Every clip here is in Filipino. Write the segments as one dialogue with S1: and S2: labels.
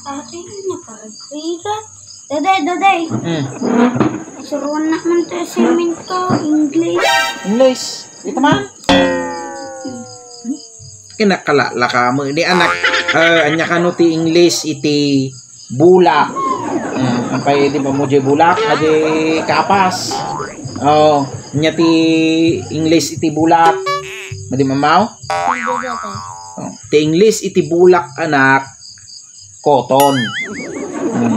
S1: Ate, nakagrigat. Daday. Suruan na man tayo assignment ko, English.
S2: English. Ito man. Kinakalala ka mo. Di anak, anya ka no ti English iti bulak. Ang pwede ba mo di bulak? Adi kapas. Oh, anya ti English iti bulak. Madi mamaw? Oh, ti English iti bulak anak. Cotton.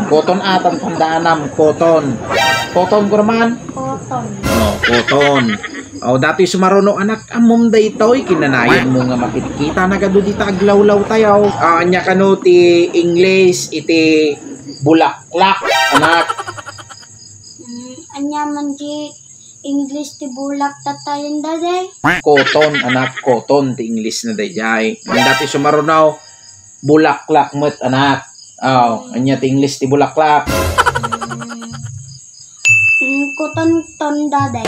S2: Cotton atan tandaanam. Cotton. Cotton ko naman?
S1: Cotton.
S2: Oh, cotton. Oh, dati sumaruno anak amom da itoy kinanayan mo nga makikita na gado dita aglawlaw tayo. Anya kano ti English iti bulaklak anak.
S1: Anya man di English ti bulak tatayan daday.
S2: Cotton anak, cotton ti English na dayjay. Dati sumaruno bulaklak met anak. Oh, anya ti English ti bulaklak.
S1: Cotton ton daday.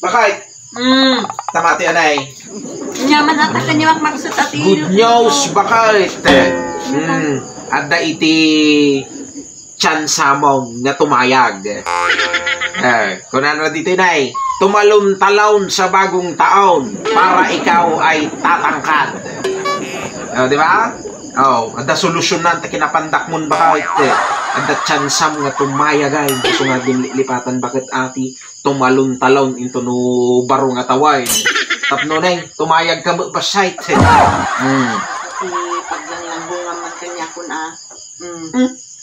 S2: Bakit? Tamati anay.
S3: Nyaman ata kanyawak maksud ati.
S2: Good news bakit? Ada iti tsansa mo nga tumayag. Kung ano dito nay, tumalon-talon sa bagong taon para ikaw ay tatangkad. Di ba? Ada solusyon na kinapandak mo bakit? Ada tsansa mo nga tumayag ay. Gusto nga lipatan bakit ati tumalon-talon into no baro nga taway. Tapno nay, tumayag ka mo pa site.
S3: Kasi paglangbunga man kanya kun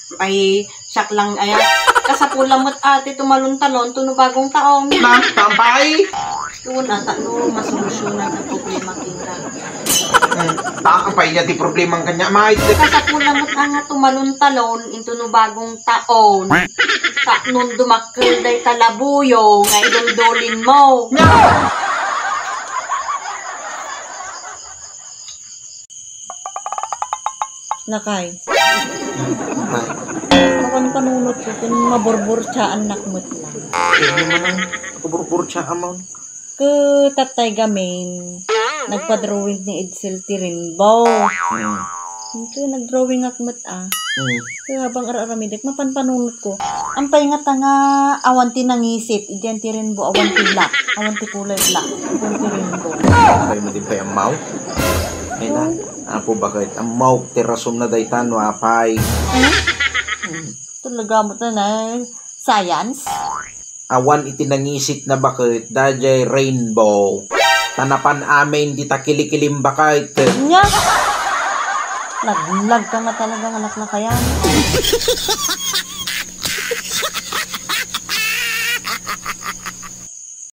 S3: Pay sak lang aya. Kasapulang mo't ate tumalon-talon tuno bagong taong.
S2: Tampay!
S3: Tuon ata no masolusyonan ang problema kita.
S2: Tampay niya ti problemang kanya mahit.
S3: Kasapulang mo't nga tumalon-talon into no bagong taon. Nun dumakil day talabuyo nga idol-dolin mo. Nakay. Makan panunod ko kung maburbur siya anak mo lang.
S2: Hindi mo nang maburbur siya amon.
S3: Ke tatay gamin nagpa-drawing ni Edsel ti Rainbow. Ito nag-drawing akmat Kaya habang araramidek mapanpanunod ko. Ang paingat nga awan ti nangisit. Idiyan ti Rainbow awan ti black. Awan ti kulay black. Awan ti Rainbow.
S2: Ay mo din pa yung mouth. Ay na. Apo bakit? Ang mouth ti rason na daytan wapay.
S3: Talaga mo na science.
S2: Awan itinangisit na bakit? Dajay Rainbow. Tanapan amin di takilikilim bakit?
S3: Nya! Naglag ka nga talaga anak na kaya.